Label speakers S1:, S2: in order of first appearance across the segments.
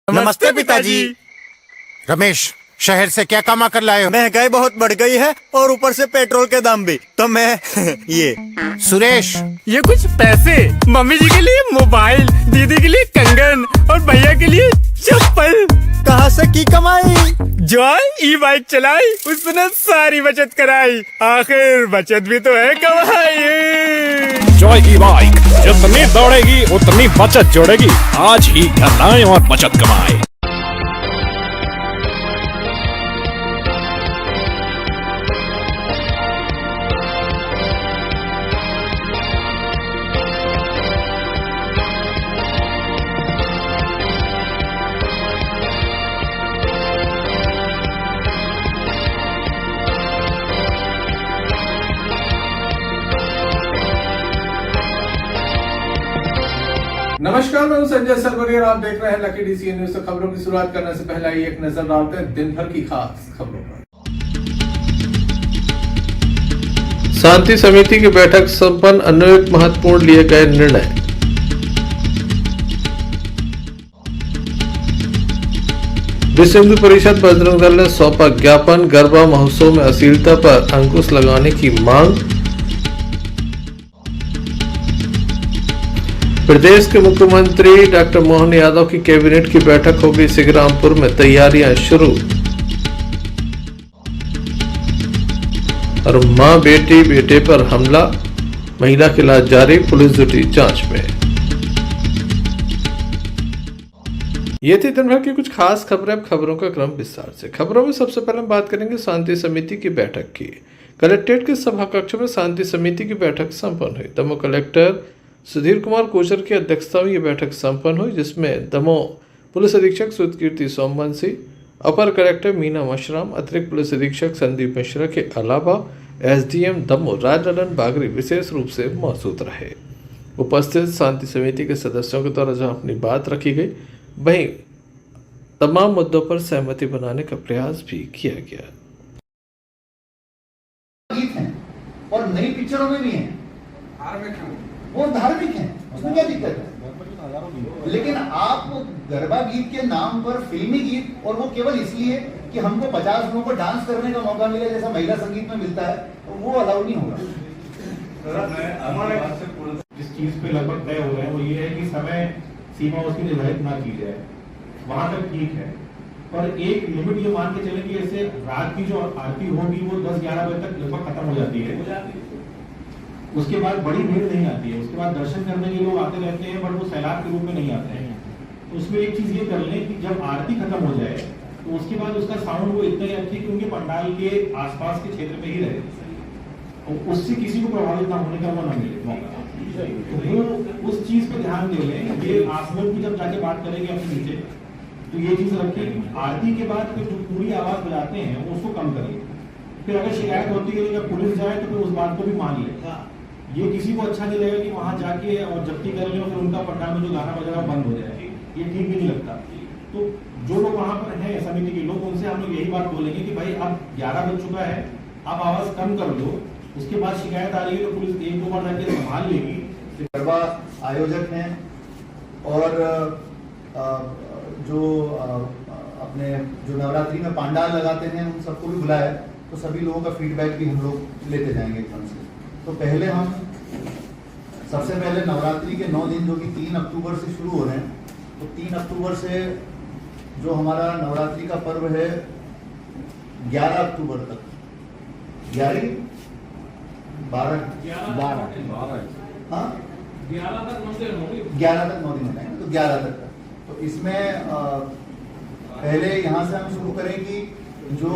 S1: नमस्ते पिताजी।
S2: रमेश, शहर से क्या कमा कर लाए हो?
S1: महंगाई बहुत बढ़ गई है और ऊपर से पेट्रोल के दाम भी, तो मैं ये।
S2: सुरेश,
S3: ये कुछ पैसे मम्मी जी के लिए मोबाइल, दीदी के लिए कंगन और भैया के लिए चप्पल।
S1: कहाँ से की कमाई?
S3: जॉय ई बाइक चलाई, उसने सारी बचत कराई, आखिर बचत भी तो है कमाई।
S4: जॉय की बाइक जितनी दौड़ेगी उतनी बचत जोड़ेगी। आज ही घर लाएं और बचत कमाएं।
S5: नमस्कार, मैं हूं संजय सरवरिया और आप देख रहे हैं लकी डीसीएन न्यूज। तो खबरों की शुरुआत करने से पहले आइए एक नजर डालते हैं दिन भर की खास खबरों पर।
S6: शांति समिति की बैठक संपन्न, अनेक महत्वपूर्ण लिए गए निर्णय। विश्व हिंदू परिषद बजरंग दल ने सौंपा ज्ञापन, गरबा महोत्सव में अश्लीलता पर अंकुश लगाने की मांग। प्रदेश के मुख्यमंत्री डॉक्टर मोहन यादव की कैबिनेट की बैठक होगी सिंग्रामपुर में, तैयारियां शुरू। और मां बेटी बेटे पर हमला, महिला की लाश जारी, पुलिस जुटी जांच में। ये थी दिन भर की कुछ खास खबरें। अब खबरों का क्रम विस्तार से। खबरों में सबसे पहले हम बात करेंगे शांति समिति की बैठक की। कलेक्ट्रेट के सभा कक्ष में शांति समिति की बैठक संपन्न हुई। दमोह कलेक्टर सुधीर कुमार कोचर की अध्यक्षता में यह बैठक संपन्न हुई, जिसमें दमोह पुलिस अधीक्षक सुधकीर्ति सोमवंशी, अपर कलेक्टर मीना मशराम, अतिरिक्त पुलिस अधीक्षक संदीप मिश्रा के अलावा एसडीएम दमोह राजललन बागरी विशेष रूप से मौजूद रहे। उपस्थित शांति समिति के सदस्यों के द्वारा जहां अपनी बात रखी गई, वहीं तमाम मुद्दों पर सहमति बनाने का प्रयास भी किया गया।
S7: गीत हैं और नई पिक्चरों में भी हैं, वो धार्मिक हैं, उसमें क्या दिक्कत है? लेकिन आप गरबा गीत के नाम पर फिल्मी गीत, और वो केवल इसलिए कि हमको 50 लोगों को डांस करने का मौका मिले जैसा महिला संगीत में मिलता है, तो वो अलाउ नहीं होगा।
S8: जिस चीज पे लगभग तय हो रहे हैं वो ये है कि समय सीमा उसकी निर्धारित ना की जाए, वहां तक ठीक है, पर एक लिमिट ये मान के चले कि ऐसे रात की जो आरती होगी वो 10-11 बजे तक लगभग खत्म हो जाती है। उसके बाद बड़ी भीड़ नहीं आती है, उसके बाद दर्शन करने के लोग आते रहते हैं, बट वो सैलाब के रूप में नहीं आते हैं। तो उसमें एक चीज ये कर लें कि जब आरती खत्म हो जाए तो उसके बाद उसका साउंड वो इतना ही रखे कि उनके पंडाल के आसपास के क्षेत्र में ही रहे, और उससे किसी को प्रभावित ना होने का वो ना मिले मौका। तो वो उस चीज पे ध्यान दे लें। ये आप लोग भी जब जाके बात करेंगे अपने नीचे, तो ये चीज रखें। आरती के बाद फिर जो पूरी आवाज बजाते हैं उसको कम करिए। फिर अगर शिकायत होती है जब पुलिस जाए तो फिर उस बात को भी मान ले। ये किसी को अच्छा नहीं लगेगा कि वहां जाके और जब्ती कर ले और फिर उनका पंडाल में जो गाना बज रहा है बंद हो जाए, ये ठीक भी नहीं लगता। तो जो लोग वहां पर हैं समिति के लोग, उनसे हम लोग यही बात बोलेंगे कि भाई अब 11 बज चुका है, आप आवाज कम कर दो। उसके बाद शिकायत आ रही है तो पुलिस 1-2 बार जाके संभाल लेगी।
S7: गरबा आयोजक हैं और जो अपने जो नवरात्रि में पंडाल लगाते हैं उन सबको भी बुलाया, तो सभी लोगों का फीडबैक भी हम लोग लेते जाएंगे एकदम से। तो पहले हम सबसे पहले नवरात्रि के 9 दिन जो कि 3 अक्टूबर से शुरू हो रहे हैं, तो 3 अक्टूबर से जो हमारा नवरात्रि का पर्व है 11 अक्टूबर तक, 11 12 हाँ 11 तक 9 दिन होते हैं, तो 11 तक। तो इसमें पहले यहाँ से हम शुरू करें कि जो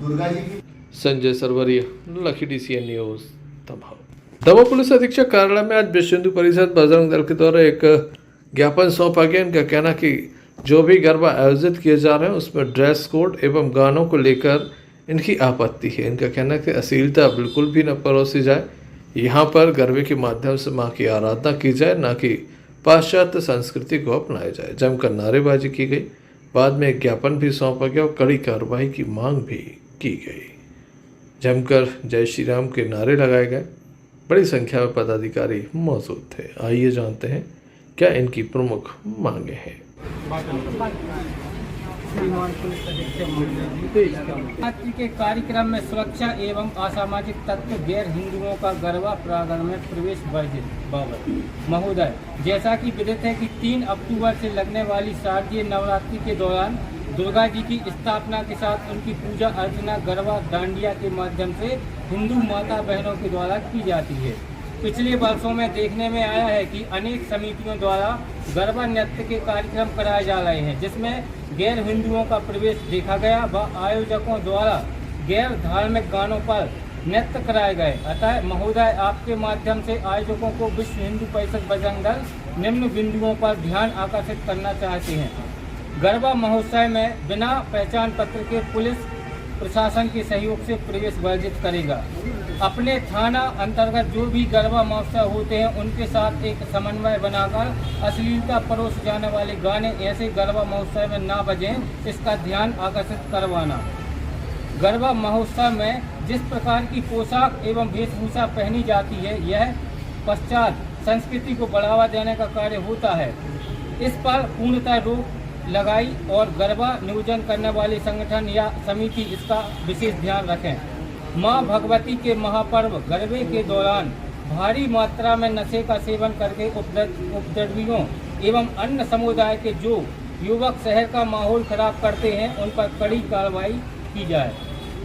S7: दुर्गा जी की।
S6: Sanjay Sarwaria, Lucky DCN news, Damoh. Damoh police अधीक्षक कार्यालय में आज विश्व हिंदू परिषद बजरंग दल के द्वारा एक ज्ञापन सौंपा गया। इनका कहना कि जो भी गरबा आयोजित किए जा रहे हैं उसमें ड्रेस कोड एवं गानों को लेकर इनकी आपत्ति है। इनका कहना है कि अश्लीलता बिल्कुल भी न परोसी जाए, यहाँ पर गरबे के माध्यम से माँ की आराधना की जाए, न कि पाश्चात्य संस्कृति को अपनाया जाए। जमकर नारेबाजी की गई। बाद में एक ज्ञापन भी सौंपा गया और कड़ी कार्रवाई की मांग भी की गई। जमकर जय श्री राम के नारे लगाए गए। बड़ी संख्या में पदाधिकारी मौजूद थे। आइए जानते हैं क्या इनकी प्रमुख मांगे हैं।
S9: नवरात्रि के कार्यक्रम में सुरक्षा एवं असामाजिक तत्व गैर हिंदुओं का गरबा प्रांगण में प्रवेश वर्जित। बाबत महोदय, जैसा कि विदित है कि 3 अक्टूबर से लगने वाली शारदीय नवरात्रि के दौरान दुर्गा जी की स्थापना के साथ उनकी पूजा अर्चना गरबा डांडिया के माध्यम से हिंदू माता बहनों के द्वारा की जाती है। पिछले वर्षों में देखने में आया है कि अनेक समितियों द्वारा गरबा नृत्य के कार्यक्रम कराए जा रहे हैं, जिसमें गैर हिंदुओं का प्रवेश देखा गया व आयोजकों द्वारा गैर धार्मिक गानों पर नृत्य कराए गए। अतः महोदय, आपके माध्यम से आयोजकों को विश्व हिंदू परिषद बजरंग दल निम्न बिंदुओं पर ध्यान आकर्षित करना चाहते हैं। गरबा महोत्सव में बिना पहचान पत्र के पुलिस प्रशासन के सहयोग से प्रवेश वर्जित करेगा। अपने थाना अंतर्गत जो भी गरबा महोत्सव होते हैं उनके साथ एक समन्वय बनाकर अश्लीलता परोस जाने वाले गाने ऐसे गरबा महोत्सव में ना बजें, इसका ध्यान आकर्षित करवाना। गरबा महोत्सव में जिस प्रकार की पोशाक एवं वेशभूषा पहनी जाती है, यह पश्चात संस्कृति को बढ़ावा देने का कार्य होता है। इस पर पूर्णतः रोक लगाई और गरबा नियोजन करने वाले संगठन या समिति इसका विशेष ध्यान रखें। मां भगवती के महापर्व गरबे के दौरान भारी मात्रा में नशे का सेवन करके उपद्रवियों एवं अन्य समुदाय के जो युवक शहर का माहौल खराब करते हैं, उन पर कड़ी कार्रवाई की जाए।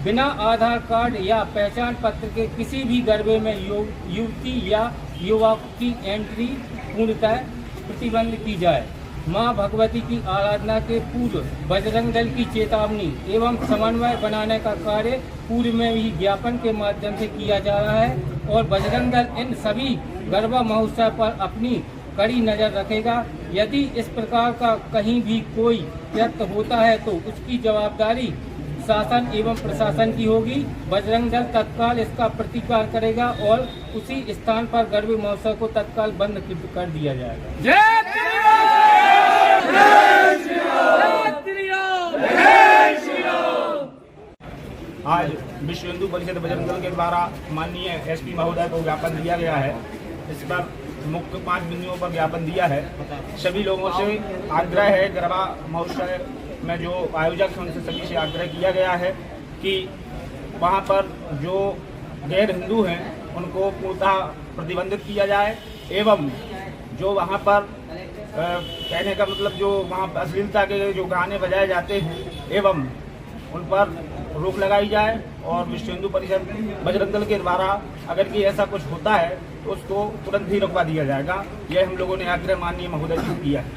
S9: बिना आधार कार्ड या पहचान पत्र के किसी भी गरबे में युवती या युवक की एंट्री पूर्णतः प्रतिबंध की जाए। मां भगवती की आराधना के पूर्व बजरंग दल की चेतावनी एवं समन्वय बनाने का कार्य पूर्व में ही ज्ञापन के माध्यम से किया जा रहा है और बजरंग दल इन सभी गरबा महोत्सव पर अपनी कड़ी नजर रखेगा। यदि इस प्रकार का कहीं भी कोई कृत्य होता है तो उसकी जवाबदारी शासन एवं प्रशासन की होगी। बजरंग दल तत्काल इसका प्रतिकार करेगा और उसी स्थान पर गरबा महोत्सव को तत्काल बंद कर दिया जाएगा।
S8: आज विश्व हिंदू परिषद बजरंग दल के द्वारा माननीय एसपी महोदय को ज्ञापन दिया गया है। इस पर मुख्य 5 बिंदुओं पर ज्ञापन दिया है। सभी लोगों से आग्रह है, गरबा महोत्सव में जो आयोजक हैं उनसे सभी से आग्रह किया गया है कि वहां पर जो गैर हिंदू हैं उनको पूर्णतः प्रतिबंधित किया जाए एवं जो वहां पर कहने का मतलब जो वहाँ अश्लीलता के जो गाने बजाए जाते हैं एवं उन पर रोक लगाई जाए और विश्व हिंदू परिषद बजरंग दल के द्वारा अगर कि ऐसा कुछ होता है तो उसको तुरंत ही रुकवा दिया जाएगा। यह हम लोगों ने आग्रह माननीय महोदय जी किया है।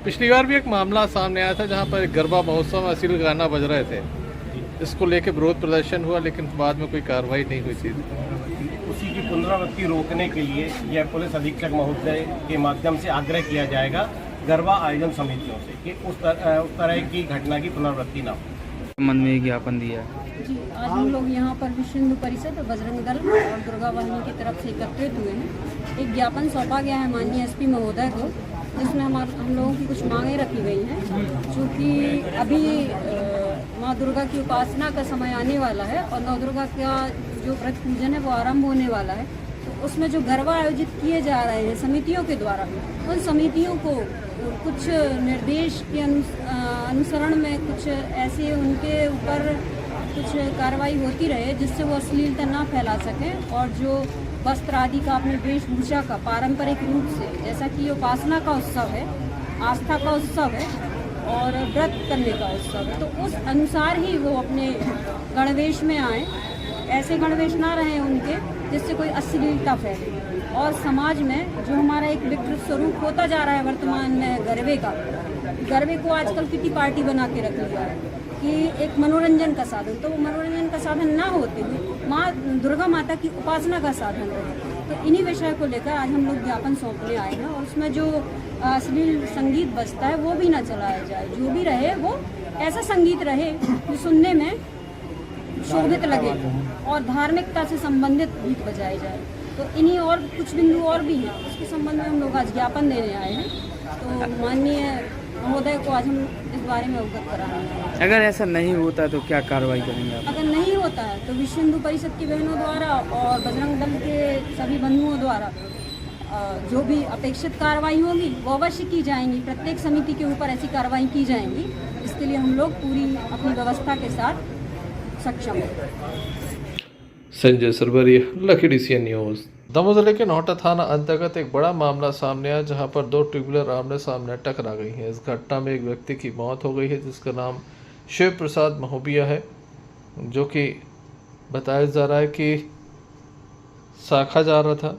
S6: पिछली बार भी एक मामला सामने आया था जहाँ पर गरबा महोत्सव में अश्लील गाना बज रहे थे। इसको लेके विरोध प्रदर्शन हुआ लेकिन बाद में कोई कार्रवाई नहीं हुई थी।
S10: उसी की पुनरावृत्ति रोकने के लिए यह पुलिस अधीक्षक महोदय के माध्यम से आग्रह किया जाएगा गरबा आयोजन समितियों से कि उस तरह की घटना की पुनरावृत्ति ना हो।
S11: मन में ज्ञापन दिया
S12: जी, आज हम लोग यहाँ पर विश्व हिंदू परिषद बजरंग दल और दुर्गा वाहिनी की तरफ से एकत्रित हुए हैं। एक ज्ञापन सौंपा गया है माननीय एसपी महोदय को, जिसमें हम लोगों की कुछ मांगें रखी गई हैं। चूँकि अभी माँ दुर्गा की उपासना का समय आने वाला है और नौ दुर्गा का जो व्रत पूजन है वो आरंभ होने वाला है, तो उसमें जो गरबा आयोजित किए जा रहे हैं समितियों के द्वारा, उन समितियों को कुछ निर्देश के अनुसरण में कुछ ऐसे उनके ऊपर कुछ कार्रवाई होती रहे जिससे वो अश्लीलता ना फैला सकें और जो वस्त्र आदि का अपने वेशभूषा का पारंपरिक रूप से, जैसा कि ये उपासना का उत्सव है, आस्था का उत्सव है और व्रत करने का उत्सव है, तो उस अनुसार ही वो अपने गणवेश में आए। ऐसे गणवेश ना रहे उनके जिससे कोई अश्लीलता फैले और समाज में जो हमारा एक विकृत स्वरूप होता जा रहा है वर्तमान में गरबे को आजकल किटी पार्टी बना के रख लिया है कि एक मनोरंजन का साधन, तो वो मनोरंजन का साधन ना होते हुए माँ दुर्गा माता की उपासना का साधन रहे। तो इन्हीं विषय को लेकर आज हम लोग ज्ञापन सौंपने आए हैं और उसमें जो अश्लील संगीत बजता है वो भी ना चलाया जाए। जो भी रहे वो ऐसा संगीत रहे जो सुनने में शोभित लगे और धार्मिकता से संबंधित गीत बजाए जाए। तो इन्हीं और कुछ बिंदु और भी हैं, उसके संबंध में हम लोग आज ज्ञापन देने आए हैं। तो माननीय महोदय को आज हम इस बारे में अवगत करा रहे हैं।
S11: अगर ऐसा नहीं होता है तो क्या कार्रवाई करेंगे आप?
S12: अगर नहीं होता है तो विश्व हिंदू परिषद की बहनों द्वारा और बजरंग दल के सभी बंधुओं द्वारा जो भी अपेक्षित कार्रवाई होगी वो अवश्य की जाएंगी। प्रत्येक समिति के ऊपर ऐसी कार्रवाई की जाएंगी। इसके लिए हम लोग पूरी अपनी व्यवस्था के साथ सक्षम हैं।
S6: Sanjay Sarwaria, lucky DCN news. Damoh जिले के नौटा थाना अंतर्गत एक बड़ा मामला सामने आया जहां पर दो टू व्हीलर आमने सामने टकरा गई हैं। इस घटना में एक व्यक्ति की मौत हो गई है जिसका नाम शिव प्रसाद महोबिया है, जो कि बताया जा रहा है कि शाखा जा रहा था,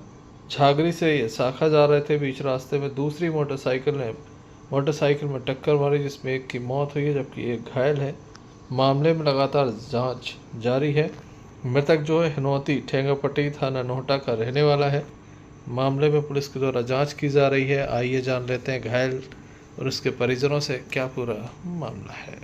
S6: झागरी से ये शाखा जा रहे थे। बीच रास्ते में दूसरी मोटरसाइकिल में टक्कर मारी जिसमें एक की मौत हुई है जबकि एक घायल है। मामले में लगातार जांच जारी है। मृतक जो है हिनौती ठेंगापट्टी थाना नोहटा का रहने वाला है। मामले में पुलिस के द्वारा जांच की जा रही है। आइए जान लेते हैं घायल और उसके परिजनों से क्या पूरा मामला है।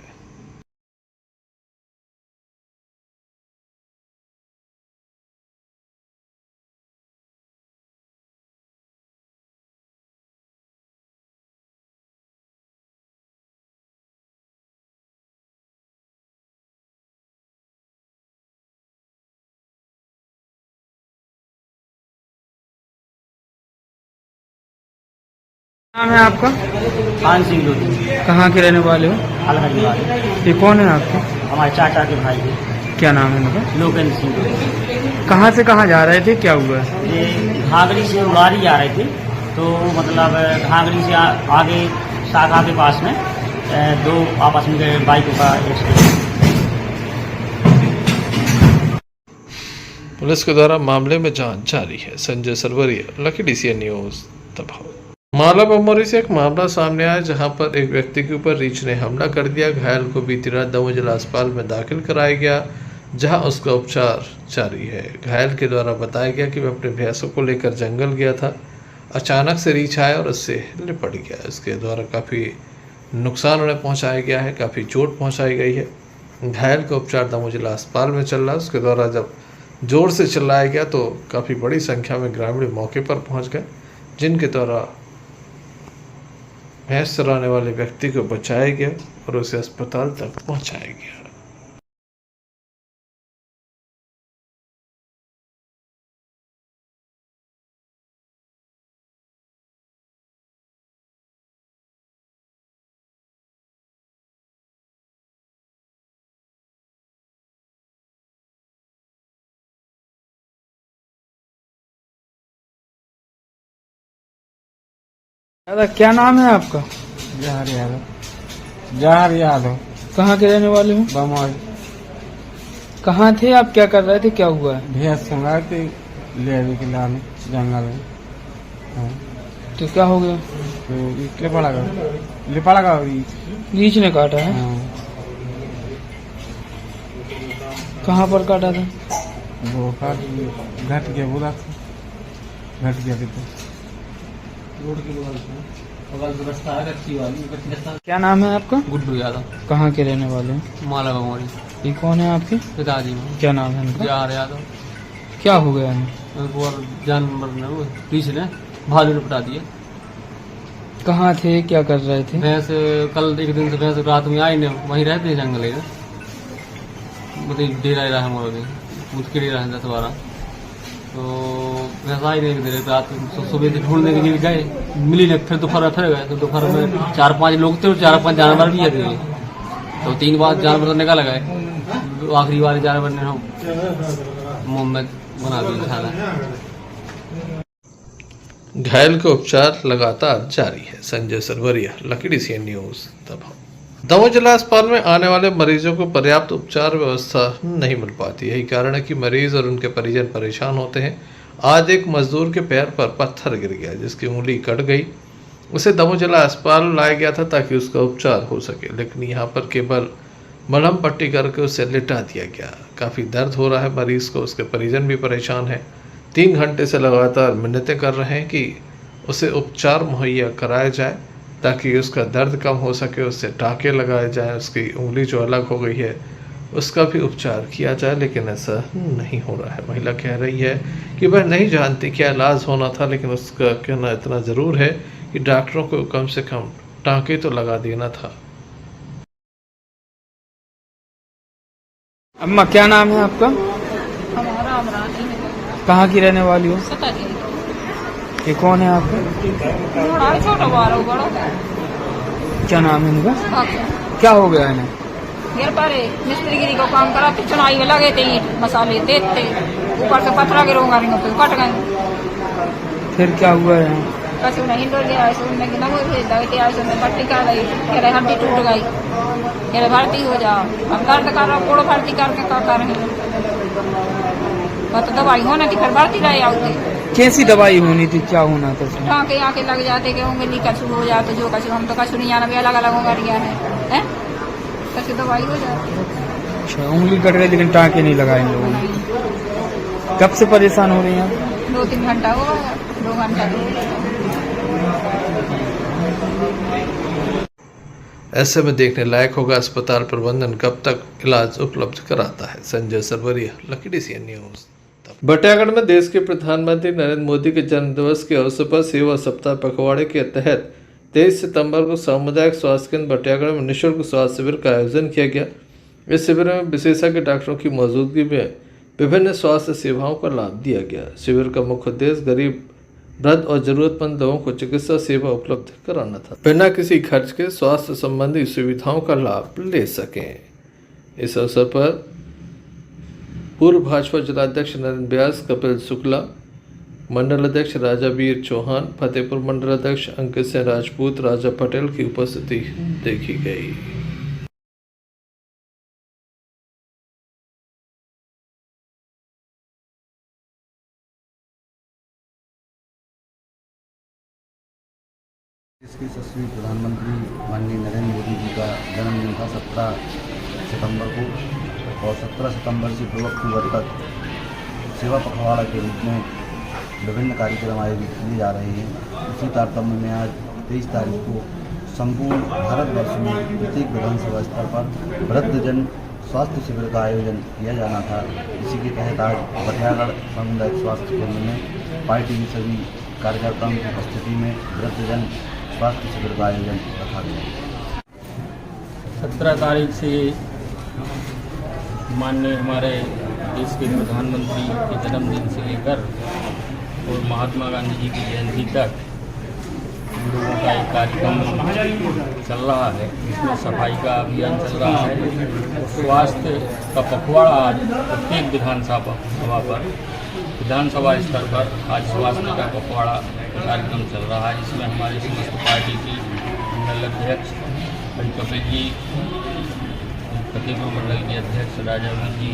S11: नाम है आपका?
S9: खान सिंह लोधी।
S11: कहाँ के रहने वाले हो?
S9: अलगढ़ वाले।
S11: ये कौन है आपके?
S9: हमारे चाचा के भाई है।
S11: क्या नाम है उनका?
S9: लोकेंद्र सिंह लोधी।
S11: कहाँ से कहाँ जा रहे थे, क्या हुआ?
S9: ये घाघरी से उड़ारी जा रहे थे, तो मतलब घाघरी से आगे शाखा के पास में दो आपस में बाइकों का एक्सीडेंट।
S6: पुलिस के द्वारा मामले में जांच जारी है। Sanjay Sarwaria, lucky DCN news, Damoh. Mala Bamori से एक मामला सामने आया जहां पर एक व्यक्ति के ऊपर रीछ ने हमला कर दिया। घायल को बीती रात दमोह जिला अस्पताल में दाखिल कराया गया जहां उसका उपचार जारी है। घायल के द्वारा बताया गया कि वह अपने भैंसों को लेकर जंगल गया था, अचानक से रीछ आया और उससे लिपट गया। इसके द्वारा काफ़ी नुकसान उन्हें पहुँचाया गया है, काफ़ी चोट पहुँचाई गई है। घायल का उपचार दमोह जिला अस्पताल में चल रहा है। उसके द्वारा जब जोर से चिल्लाया गया तो काफ़ी बड़ी संख्या में ग्रामीण मौके पर पहुँच गए, जिनके द्वारा भैंस चराने वाले व्यक्ति को बचाया गया और उसे अस्पताल तक पहुंचाया गया।
S11: दादा क्या नाम है आपका?
S9: जहर यादव।
S11: कहाँ के रहने वाले हो?
S9: बमौरी।
S11: कहाँ थे आप, क्या कर रहे थे, क्या हुआ है?
S9: भैंस सुना थे ले लाने जंगल में।
S11: तो क्या हो गया?
S9: तो लिपड़ा का
S11: रीछ ने काटा है? कहाँ पर काटा था?
S9: वो घट गया, बोला घट गया रोड के बगल रास्ता है, रस्सी वाली।
S11: क्या नाम है आपका?
S9: गुड्डू यादव।
S11: कहाँ के रहने वाले हैं?
S9: माला बमौरी।
S11: ये कौन है आपके?
S9: पिताजी।
S11: क्या नाम है उनका?
S9: जहर यादव।
S11: क्या हो गया है?
S9: जानवर ने वो रीछ ने भालू ने पटा दिया।
S11: कहाँ थे, क्या कर रहे थे?
S9: भैंस कल एक दिन से भैंस रात में आई ने वहीं रहते हैं जंगल में, मतलब डेरा रहा है हमारे मुझके डेरा है 10-12। तो भैंस आई नहीं, रात सुबह से ढूंढने के लिए गए, मिली नहीं। फिर दोपहर फिर गए तो दोपहर में 4-5 लोग थे और 4-5 जानवर भी थे। तो 3 बार जानवर निकाला गए, आखिरी बार जानवर ने मुंह में बना दिया।
S6: घायल का उपचार लगातार जारी है। Sanjay Sarwaria, lucky DCN news, Damoh. Damoh जिला अस्पताल में आने वाले मरीजों को पर्याप्त उपचार व्यवस्था नहीं मिल पाती। यही कारण है कि मरीज और उनके परिजन परेशान होते हैं। आज एक मजदूर के पैर पर पत्थर गिर गया जिसकी उंगली कट गई। उसे दमोह जिला अस्पताल लाया गया था ताकि उसका उपचार हो सके, लेकिन यहाँ पर केवल मलहम पट्टी करके उसे लिटा दिया गया। काफ़ी दर्द हो रहा है मरीज को, उसके परिजन भी परेशान हैं। 3 घंटे से लगातार मिन्नतें कर रहे हैं कि उसे उपचार मुहैया कराया जाए ताकि उसका दर्द कम हो सके, उससे टाँके लगाए जाएं, उसकी उंगली जो अलग हो गई है उसका भी उपचार किया जाए, लेकिन ऐसा नहीं हो रहा है। महिला कह रही है कि वह नहीं जानती क्या इलाज होना था, लेकिन उसका कहना इतना ज़रूर है कि डॉक्टरों को कम से कम टाँके तो लगा देना था।
S11: अम्मा क्या नाम है आपका?
S12: हमारा अमरानी है।
S11: कहाँ की रहने वाली हो? ये कौन है आपका?
S12: छोटा बड़ा बड़ा
S11: क्या नाम है इनका? क्या हो गया इन्हें?
S12: घर पर मिस्त्रीगिरी को काम करा तो चुनाई में लगे थे, ईंट मसाले देते, ऊपर से पत्थरा गिरोगा तो कट गए।
S11: फिर क्या हुआ है?
S12: कछु नहीं डर गया, ऐसे उनने कि नमो भेज दे, ऐसे में पट्टी कर गई, कह रहे हड्डी टूट गई, कह रहे भर्ती हो जाओ। अब दर्द कर रहा कोड़ो भर्ती करके क्या करेंगे? तो दवाई होना थी, फिर भर्ती रहे आते।
S11: कैसी दवाई होनी थी, क्या होना था?
S12: टाँके आके लग जाते कि उंगली कछु हो जाते, जो कछु हम तो कछु नहीं जाना, भी अलग अलग उंगलियां है, कछु दवाई हो जाती।
S11: अच्छा, उंगली कट गई लेकिन टाँके नहीं लगाए इन लोगों ने। कब से परेशान हो रही हैं?
S12: 2-3 घंटा हो गया, 2 घंटा।
S6: ऐसे में देखने लायक होगा अस्पताल प्रबंधन कब तक इलाज उपलब्ध कराता है। Sanjay Sarwaria, lucky DCN news. Batiyagarh में देश के प्रधानमंत्री नरेंद्र मोदी के जन्मदिवस के अवसर पर सेवा सप्ताह पखवाड़े के तहत 23 सितंबर को सामुदायिक स्वास्थ्य केंद्र बटियागढ़ में निःशुल्क स्वास्थ्य शिविर का आयोजन किया गया। इस शिविर में विशेषज्ञ डॉक्टरों की मौजूदगी में विभिन्न स्वास्थ्य सेवाओं का लाभ दिया गया। शिविर का मुख्य उद्देश्य गरीब, वृद्ध और जरूरतमंद लोगों को चिकित्सा सेवा उपलब्ध कराना था, बिना किसी खर्च के स्वास्थ्य संबंधी सुविधाओं का लाभ ले सकें। इस अवसर पर पूर्व भाजपा जिलाध्यक्ष नरेंद्र व्यास, कपिल शुक्ला, मंडल अध्यक्ष राजा वीर चौहान, फतेहपुर मंडल अध्यक्ष अंकित सिंह राजपूत, राजा पटेल की उपस्थिति देखी गई।
S7: इसके यशस्वी प्रधानमंत्री माननीय नरेंद्र मोदी जी का जन्मदिन था 17 सितंबर को, और 17 सितंबर से 2 अक्टूबर तक सेवा पखवाड़ा के रूप में विभिन्न कार्यक्रम आयोजित किए जा रहे हैं। उसी तारतम्य में आज 23 तारीख को संपूर्ण भारतवर्ष में प्रत्येक विधानसभा स्तर पर वृद्धजन स्वास्थ्य शिविर का आयोजन किया जाना था। इसी के तहत आज बटियागढ़ सामुदायिक स्वास्थ्य केंद्र में पार्टी की सभी कार्यकर्ताओं की उपस्थिति में वृद्धजन स्वास्थ्य शिविर का आयोजन रखा गया।
S9: 17 तारीख से माननीय हमारे देश के प्रधानमंत्री के जन्मदिन से लेकर और महात्मा गांधी जी की जयंती तक लोगों का एक कार्यक्रम चल रहा है। इसमें सफाई का अभियान चल रहा है। स्वास्थ्य का पखवाड़ा आज प्रत्येक विधानसभा पर विधानसभा स्तर पर आज स्वास्थ्य का पखवाड़ा कार्यक्रम चल रहा है। इसमें हमारी समस्त पार्टी की मंडल अध्यक्ष कपिल जी, फतेहपुर मंडल के अध्यक्ष राजा जी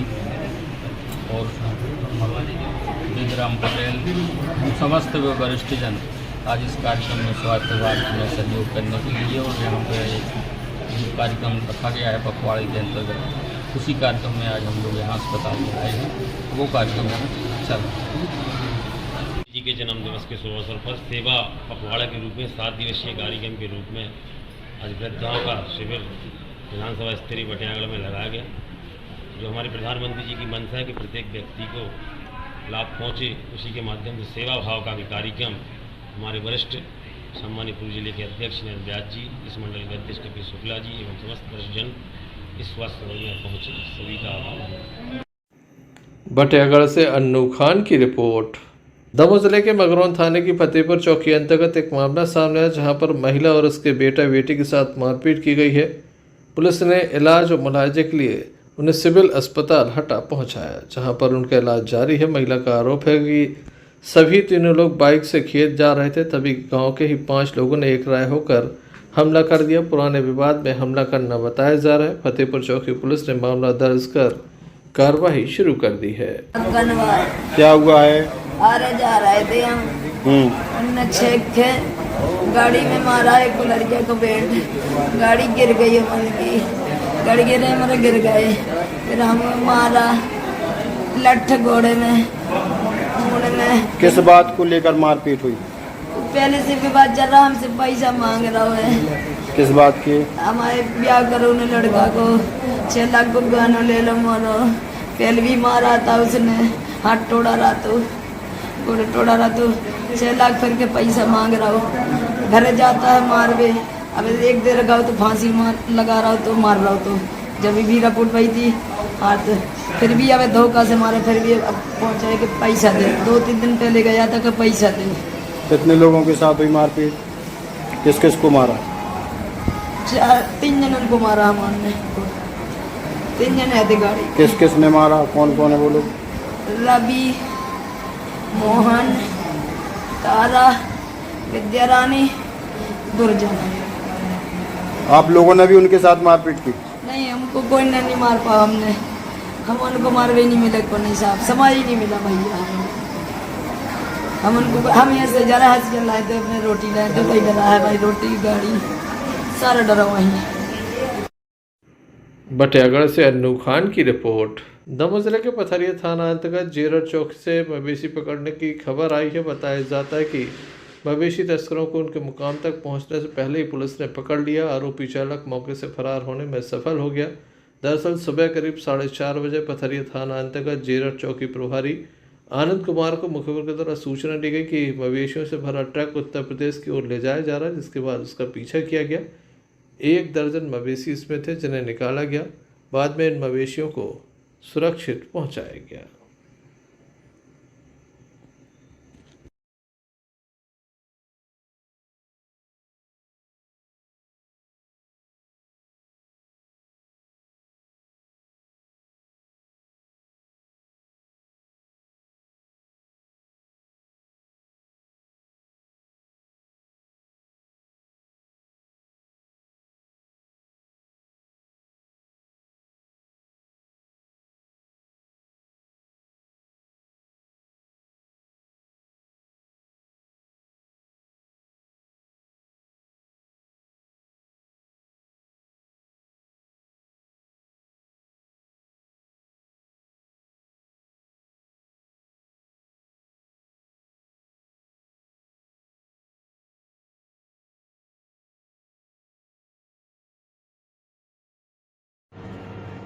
S9: और राम पटेल, समस्त वरिष्ठ जन आज इस कार्यक्रम में स्वास्थ्य विभाग में सहयोग करने के लिए, और यहाँ पर जो कार्यक्रम रखा गया है पखवाड़े के अंतर्गत, उसी कार्यक्रम में आज हम लोग यहाँ अस्पताल में आए हैं। वो कार्यक्रम चल रहा है।
S13: जी के जन्मदिवस के शुभ अवसर पर सेवा पखवाड़ा के रूप में 7 दिवसीय कार्यक्रम के रूप में आज वृद्धाओं का शिविर विधानसभा स्तरीय बटियागढ़ में लगाया गया। जो हमारे प्रधानमंत्री जी की मंशा है कि प्रत्येक व्यक्ति को लाभ पहुँचे, उसी के माध्यम से सेवा भाव का भी कार्यक्रम हमारे वरिष्ठ सम्मानित पूर्व जिले के अध्यक्ष नरेंद्र व्यास जी, इस मंडल के अध्यक्ष कपिल शुक्ला जी एवं समस्त वरिष्ठ जन इस स्वास्थ्य शिविर में पहुँचे। सभी का आभार।
S6: बटियागढ़ से अन्नू खान की रिपोर्ट। दमोह जिले के मगरौन थाने की फतेहपुर चौकी अंतर्गत एक मामला सामने आया, जहां पर महिला और उसके बेटा बेटी के साथ मारपीट की गई है। पुलिस ने इलाज और मुआवजे के लिए उन्हें सिविल अस्पताल हटा पहुंचाया, जहां पर उनका इलाज जारी है। महिला का आरोप है कि सभी तीनों लोग बाइक से खेत जा रहे थे, तभी गांव के ही 5 लोगों ने एक राय होकर हमला कर दिया। पुराने विवाद में हमला करना बताया जा रहा है। फतेहपुर चौकी पुलिस ने मामला दर्ज कर कार्रवाई शुरू कर दी है।
S14: क्या हुआ है?
S15: आरे जा रहे थे हम, उनने छेक के गाड़ी में मारा एक लड़के को पेट, गाड़ी गिर गई मन की, गाड़ी गिरे हमारे गिर गए, फिर हमें मारा लठ घोड़े में।
S14: किस बात को लेकर मारपीट हुई?
S15: पहले से भी बात चल रहा, हमसे पैसा मांग रहा है।
S14: किस बात की?
S15: हमारे ब्याह करो ने लड़का को 6 लाख को गहना ले लो मारो। पहले भी मारा था उसने, हाथ तोड़ा रहा तो गोड़े तोड़ा रहा तो 6 लाख फिर के पैसा मांग रहा हो। घर जाता है मार बे, अब एक देर लगाओ तो फांसी लगा रहा हो तो मार रहा हो। तो जब भी रिपोर्ट पाई थी हाथ, फिर भी अब धोखा से मारे, फिर भी अब पहुँचाए कि पैसा दे। 2-3 दिन पहले गया था कि पैसा दे।
S14: कितने लोगों के साथ हुई मारपीट? किस किस को मारा?
S15: 3 जनों को मारा हमने। 3 जने थे गाड़ी।
S14: किस किस ने मारा? कौन कौन है वो लोग?
S15: रवि, मोहन, तारा, विद्या रानी, दुर्जन।
S14: आप लोगों ने भी उनके साथ मारपीट की?
S15: नहीं, हमको कोई नहीं मार पा। हम उनको मारवे नहीं मिले को नहीं साहब, समाज ही नहीं मिला भैया। हम यहाँ से जरा हंस के लाए थे, अपने रोटी लाए थे, कोई डरा है भाई, रोटी गाड़ी सारा डरा वहीं।
S6: बटियागढ़ से अन्नू खान की रिपोर्ट। दमोह जिले के पथरिया थाना अंतर्गत जेरर चौक से मवेशी पकड़ने की खबर आई है। बताया जाता है कि मवेशी तस्करों को उनके मुकाम तक पहुंचने से पहले ही पुलिस ने पकड़ लिया। आरोपी चालक मौके से फरार होने में सफल हो गया। दरअसल सुबह करीब 4:30 बजे पथरिया थाना अंतर्गत जेरर चौकी प्रभारी आनंद कुमार को मुखबिर के द्वारा सूचना दी गई कि मवेशियों से भरा ट्रक उत्तर प्रदेश की ओर ले जाया जा रहा है, जिसके बाद उसका पीछा किया गया। 1 दर्जन मवेशी इसमें थे, जिन्हें निकाला गया। बाद में इन मवेशियों को सुरक्षित पहुंचाया गया।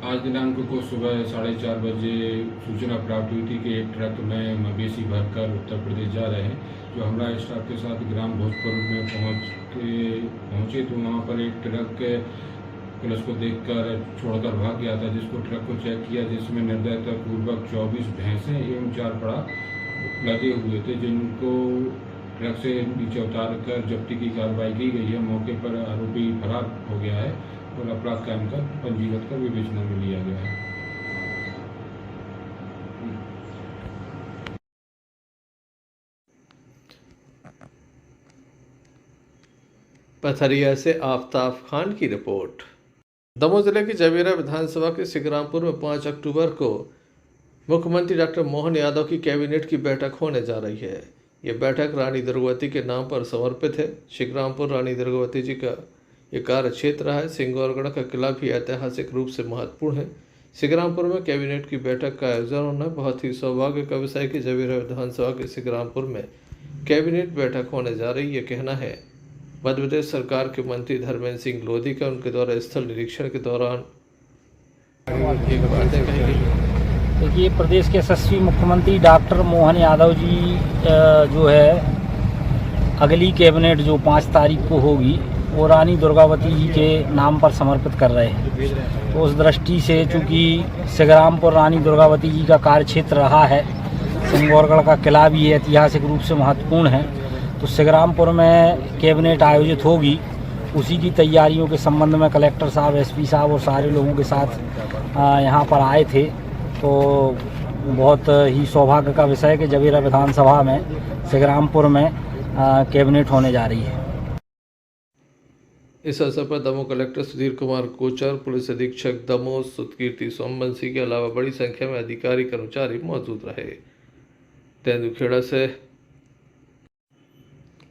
S16: आज दिनांक को सुबह 4:30 बजे सूचना प्राप्त हुई थी कि एक ट्रक में मवेशी भरकर उत्तर प्रदेश जा रहे हैं। जो हमरा स्टाफ के साथ ग्राम भोजपुर में पहुंचे तो वहां पर एक ट्रक पुलिस को देखकर छोड़कर भाग गया था, जिसको ट्रक को चेक किया, जिसमें निर्दयतापूर्वक 24 भैंसें एवं 4 पड़ा लदे हुए थे, जिनको ट्रक से नीचे उतार कर जब्ती की कार्रवाई की गई है। मौके पर आरोपी फरार हो गया है और अपराध कायम कर पंजीबद्ध कर विवेचना में लिया गया है।
S6: पथरिया से आफ्ताब खान की रिपोर्ट। दमोह जिले की जवेरा विधानसभा के सिगरामपुर में 5 अक्टूबर को मुख्यमंत्री डॉक्टर मोहन यादव की कैबिनेट की बैठक होने जा रही है। ये बैठक रानी दुर्गावती के नाम पर समर्पित है। सिगरामपुर रानी दुर्गावती जी का ये कार्य क्षेत्र रहा है। सिंगौरगढ़ का किला भी ऐतिहासिक रूप से महत्वपूर्ण है। सिगरामपुर में कैबिनेट की बैठक का आयोजन होना बहुत ही सौभाग्य का विषय है कि जवेरा विधानसभा के सिगरामपुर में कैबिनेट बैठक होने जा रही है। ये कहना है मध्य प्रदेश सरकार के मंत्री धर्मेंद्र सिंह लोधी का। उनके द्वारा स्थल निरीक्षण के दौरान
S9: देखिए, प्रदेश के यशस्वी मुख्यमंत्री डॉक्टर मोहन यादव जी जो है अगली कैबिनेट जो 5 तारीख को होगी वो रानी दुर्गावती जी के नाम पर समर्पित कर रहे हैं। तो उस दृष्टि से चूँकि सिगरामपुर रानी दुर्गावती जी का कार्य क्षेत्र रहा है, सिंगौरगढ़ का किला भी ऐतिहासिक रूप से महत्वपूर्ण है, तो सिगरामपुर में कैबिनेट आयोजित होगी। उसी की तैयारियों के संबंध में कलेक्टर साहब, एसपी साहब और सारे लोगों के साथ यहाँ पर आए थे। तो बहुत ही सौभाग्य का विषय है कि जवेरा विधानसभा में सिगरामपुर में कैबिनेट होने जा रही है।
S6: इस अवसर पर दमोह कलेक्टर सुधीर कुमार कोचर, पुलिस अधीक्षक दमोह सुतकीर्ति सोमवंशी के अलावा बड़ी संख्या में अधिकारी कर्मचारी मौजूद रहे। तेंदुखेड़ा से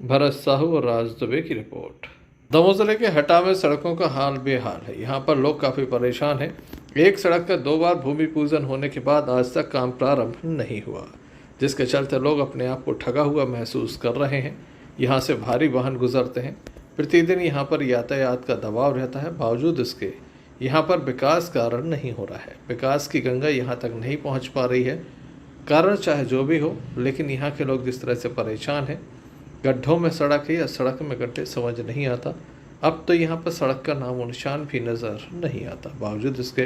S6: भरत साहू और राज दुबे की रिपोर्ट। दमोह जिले के हटा में सड़कों का हाल बेहाल है। यहाँ पर लोग काफ़ी परेशान हैं। एक सड़क का 2 बार भूमि पूजन होने के बाद आज तक काम प्रारंभ नहीं हुआ, जिसके चलते लोग अपने आप को ठगा हुआ महसूस कर रहे हैं। यहाँ से भारी वाहन गुजरते हैं। प्रतिदिन यहाँ पर यातायात का दबाव रहता है। बावजूद इसके यहाँ पर विकास कार्य नहीं हो रहा है। विकास की गंगा यहाँ तक नहीं पहुँच पा रही है। कारण चाहे जो भी हो, लेकिन यहाँ के लोग जिस तरह से परेशान हैं, गड्ढों में सड़क है या सड़क में गड्ढे, समझ नहीं आता। अब तो यहाँ पर सड़क का नामो निशान भी नज़र नहीं आता। बावजूद इसके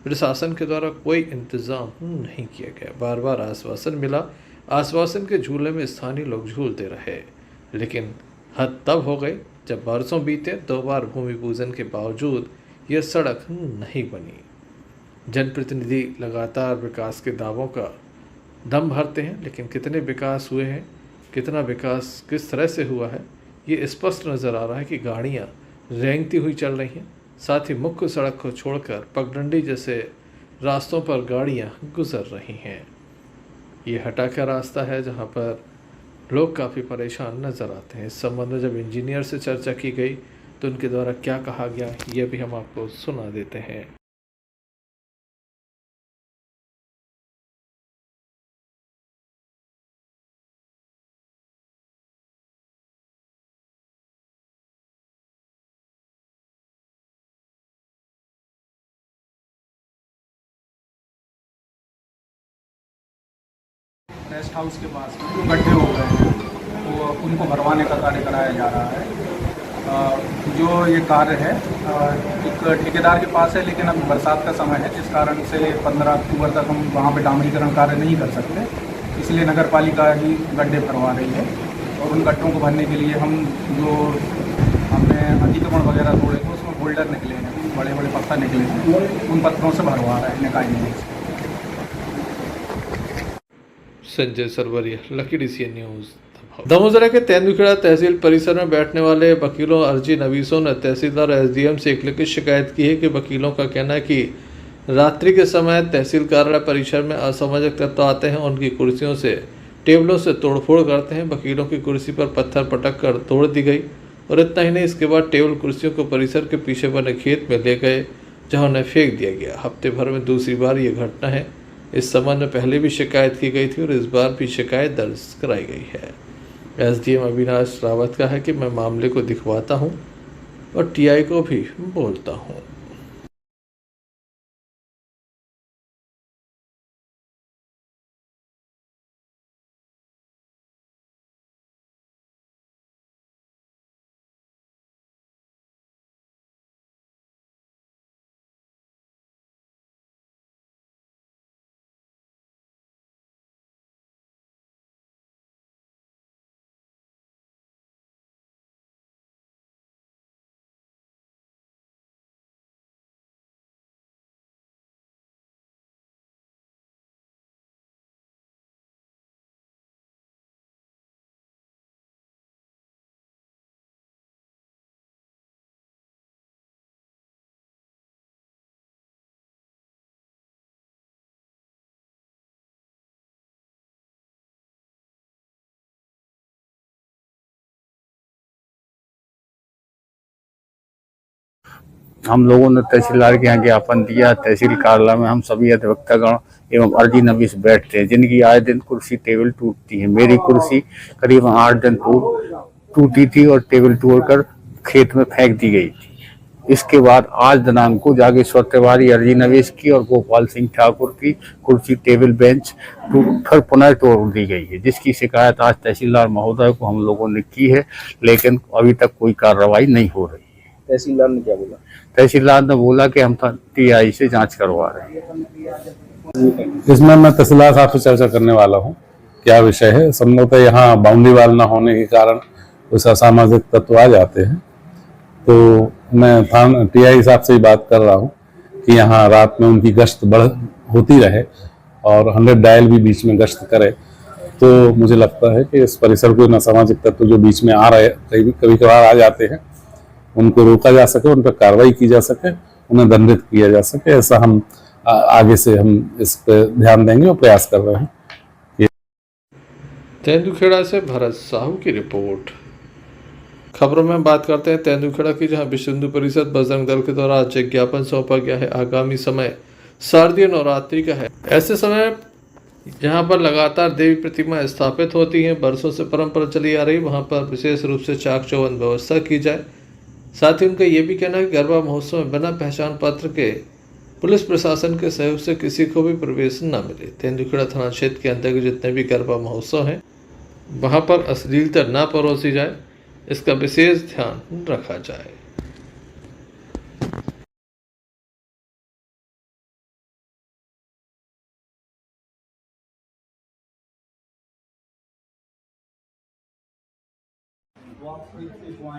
S6: प्रशासन के द्वारा कोई इंतज़ाम नहीं किया गया। बार बार आश्वासन मिला, आश्वासन के झूले में स्थानीय लोग झूलते रहे। लेकिन हद तब हो गई जब बरसों बीते, 2 बार भूमि पूजन के बावजूद यह सड़क नहीं बनी। जनप्रतिनिधि लगातार विकास के दावों का दम भरते हैं, लेकिन कितने विकास हुए हैं, कितना विकास किस तरह से हुआ है, ये स्पष्ट नज़र आ रहा है कि गाड़ियाँ रेंगती हुई चल रही हैं। साथ ही मुख्य सड़क को छोड़कर पगडंडी जैसे रास्तों पर गाड़ियाँ गुजर रही हैं। ये हटा का रास्ता है जहाँ पर लोग काफ़ी परेशान नज़र आते हैं। इस संबंध में जब इंजीनियर से चर्चा की गई तो उनके द्वारा क्या कहा गया, यह भी हम आपको सुना देते हैं।
S17: रेस्ट हाउस के पास में जो गड्ढे हो गए हैं तो उनको भरवाने का कार्य कराया जा रहा है। जो ये कार्य है एक ठेकेदार के पास है, लेकिन अभी बरसात का समय है जिस कारण से 15 अक्टूबर तक हम वहाँ पे डामरीकरण कार्य नहीं कर सकते, इसलिए नगर पालिका ही गड्ढे भरवा रही है। और उन गड्ढों को भरने के लिए हम जो हमने अतिक्रमण वगैरह तोड़े थे उसमें बोल्डर निकले हैं, बड़े बड़े पत्थर निकले हैं, उन पत्थरों से भरवा रहे हैं निकाय में।
S6: Sanjay Sarwaria, lucky DCN news. Damoh जिले के तेंदुखेड़ा तहसील परिसर में बैठने वाले वकीलों अर्जी नवीसों ने तहसीलदार SDM से एक लिखित शिकायत की है कि वकीलों का कहना है कि रात्रि के समय तहसील कार्यालय परिसर में असामाजिक तत्व आते हैं, उनकी कुर्सियों से टेबलों से तोड़फोड़ करते हैं। वकीलों की कुर्सी पर पत्थर पटक कर तोड़ दी गई और इतना ही नहीं, इसके बाद टेबल कुर्सियों को परिसर के पीछे बने खेत में ले गए जहाँ उन्हें फेंक दिया गया। हफ्ते भर में दूसरी बार ये घटना है। इस संबंध में पहले भी शिकायत की गई थी और इस बार भी शिकायत दर्ज कराई गई है। SDM अविनाश रावत का है कि मैं मामले को दिखवाता हूं और TI को भी बोलता हूं।
S18: हम लोगों ने तहसीलदार के यहाँ ज्ञापन दिया। तहसील कार्यालय में हम सभी अधिवक्तागण एवं अर्जी नवीस बैठते हैं, जिनकी आए दिन कुर्सी टेबल टूटती है। मेरी कुर्सी करीब 8 दिन टूटी थी और टेबल तोड़कर खेत में फेंक दी गई थी। इसके बाद आज दिनांक को जागेश्वर तिवारी अर्जी नवीस की और गोपाल सिंह ठाकुर की कुर्सी टेबल बेंच फिर पुनः तोड़ दी गई है, जिसकी शिकायत आज तहसीलदार महोदय को हम लोगों ने की है, लेकिन अभी तक कोई कार्रवाई नहीं हो रही।
S14: तहसीलदार ने क्या बोला?
S18: तहसीलदार ने बोला कि हम TI से जांच करवा रहे हैं।
S19: इसमें मैं तहसीलदार साहब से चर्चा करने वाला हूँ। क्या विषय है? संभवतः यहाँ बाउंड्री वाल न होने के कारण कुछ असामाजिक तत्व आ जाते हैं, तो मैं TI साहब से ही बात कर रहा हूँ कि यहाँ रात में उनकी गश्त होती रहे और 100 डायल भी बीच में गश्त करे। तो मुझे लगता है कि इस परिसर को असामाजिक तत्व जो बीच में आ रहे कभी कभार आ जाते हैं, उनको रोका जा सके, उन पर कार्रवाई की जा सके, उन्हें दंडित किया जा सके। ऐसा हम आगे से हम इस पर ध्यान देंगे और प्रयास कर रहे हैं।
S6: तेंदुखेड़ा से भरत साहू की रिपोर्ट। खबरों में बात करते हैं तेंदुखेड़ा की, जहां विश्व हिंदू परिषद बजरंग दल के द्वारा आज एक ज्ञापन सौंपा गया है। आगामी समय शारदीय नवरात्रि का है। ऐसे समय जहां पर लगातार देवी प्रतिमा स्थापित होती हैं, बरसों से परंपरा चली आ रही, वहां पर विशेष रूप से चाक चौबंद व्यवस्था की जाए। साथ ही उनका ये भी कहना है कि गरबा महोत्सव में बिना पहचान पत्र के पुलिस प्रशासन के सहयोग से किसी को भी प्रवेश न मिले। तेंदुखेड़ा थाना क्षेत्र के अंतर्गत जितने भी गरबा महोत्सव हैं, वहां पर अश्लीलता न परोसी जाए, इसका विशेष ध्यान रखा जाए।
S4: आओ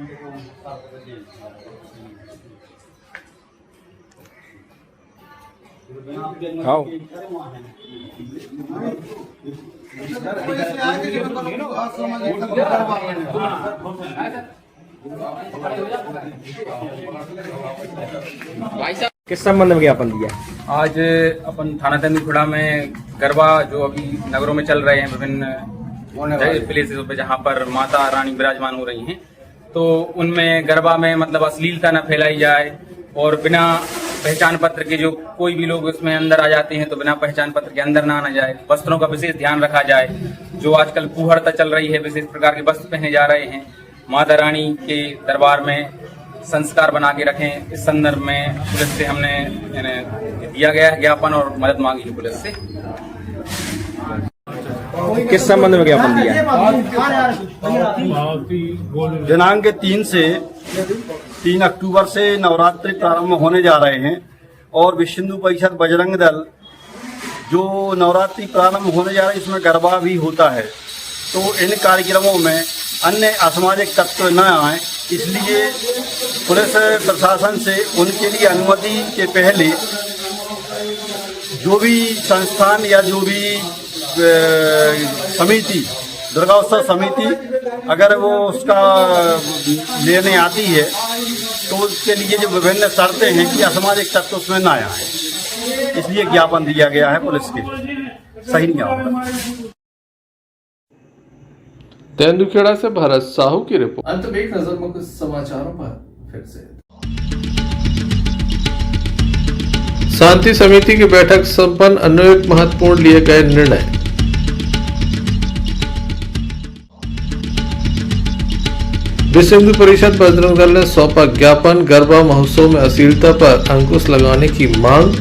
S4: किस संबंध में ज्ञापन दिया?
S11: आज अपन थाना तेंदुलखेड़ा में गरबा जो अभी नगरों में चल रहे हैं विभिन्न प्लेसेस पे जहाँ पर माता रानी विराजमान हो रही हैं, तो उनमें गरबा में मतलब अश्लीलता न फैलाई जाए और बिना पहचान पत्र के जो कोई भी लोग उसमें अंदर आ जाते हैं तो बिना पहचान पत्र के अंदर ना आना जाए। वस्त्रों का विशेष ध्यान रखा जाए। जो आजकल कुहड़ता चल रही है, विशेष प्रकार के वस्त्र पहने जा रहे हैं। माता रानी के दरबार में संस्कार बना के रखें। इस संदर्भ में पुलिस से हमने दिया गया है ज्ञापन और मदद मांगी है पुलिस से।
S4: किस संबंध में ज्ञापन दिया?
S14: दिनांक 3 अक्टूबर से नवरात्रि प्रारंभ होने जा रहे हैं और विश्व हिंदू परिषद बजरंग दल जो नवरात्रि प्रारंभ होने जा रहे हैं इसमें गरबा भी होता है, तो इन कार्यक्रमों में अन्य असामाजिक तत्व न आए, इसलिए पुलिस प्रशासन से उनके लिए अनुमति के पहले जो भी संस्थान या जो भी समिति, दुर्गा उत्सव समिति अगर वो उसका लेने आती है तो उसके लिए जो विभिन्न शर्तें हैं कि असामाजिक तत्व उसमें ना आए, इसलिए ज्ञापन दिया गया है पुलिस के। सही नहीं होगा।
S6: तेंदुलखेड़ा से भारत साहू की रिपोर्ट।
S5: अंत में एक नजर मुख्य समाचारों पर फिर से। शांति समिति की बैठक संपन्न, अनेक महत्वपूर्ण लिए गए निर्णय। विश्व हिंदू परिषद बजरंग दल ने सौंपा ज्ञापन, गरबा महोत्सव में अश्लीलता पर अंकुश लगाने की मांग।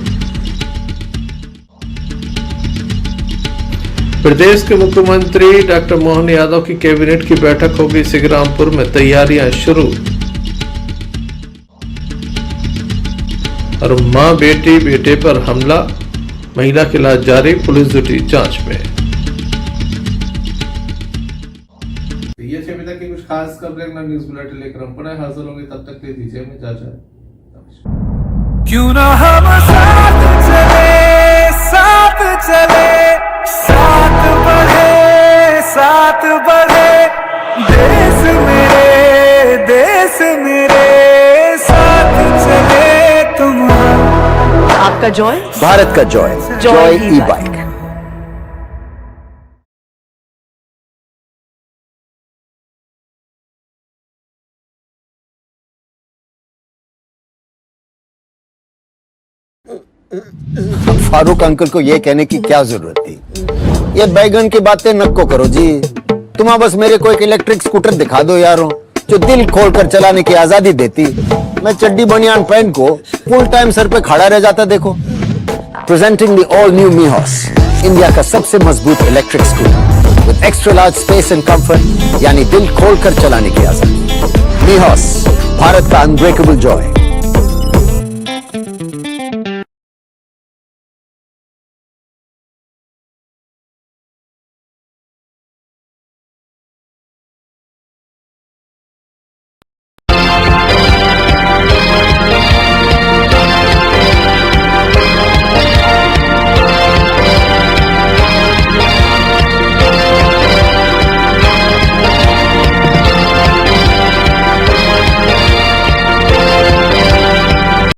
S5: प्रदेश के मुख्यमंत्री डॉक्टर मोहन यादव की कैबिनेट की बैठक होगी सिंग्रामपुर में, तैयारियां शुरू। और मां बेटी बेटे पर हमला, महिला की लाश जारी, पुलिस जुटी जांच में। ये थे अभी तक की कुछ खास खबरें न्यूज़ बुलेटिन लेकर हम पुनः हाजिर होंगे, तब तक के लिए दीजिए हमें इजाजत।
S20: क्यों ना हम साथ चले, साथ चले, साथ बढ़े, देश मेरे साथ चले तुम।
S21: आपका जॉय, भारत का जॉय, जॉय ई बाइक।
S22: फारूक अंकल को ये कहने की क्या जरूरत थी? ये बैगन की बातें नको करो जी। तुम बस मेरे को एक इलेक्ट्रिक स्कूटर दिखा दो यारो, जो दिल खोलकर चलाने की आजादी देती। मैं चड्डी बनियान पहन को फुल टाइम सर पे खड़ा रह जाता। देखो, प्रेजेंटिंग द ऑल न्यू मीहॉस, इंडिया का सबसे मजबूत electric scooter with extra large space and comfort, यानी दिल खोलकर चलाने की आजादी। मीहॉस, भारत का अनब्रेकेबल जॉय।